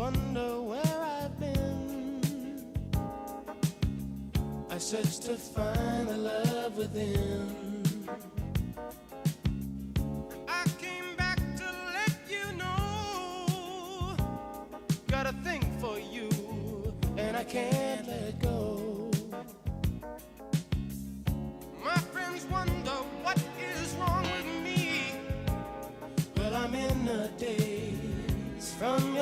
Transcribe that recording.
wonder where I've been. I search to find the love within. I came back to let you know, got a thing for you, and I can't let go. My friends wonder what is wrong with me. Well, I'm in a daze from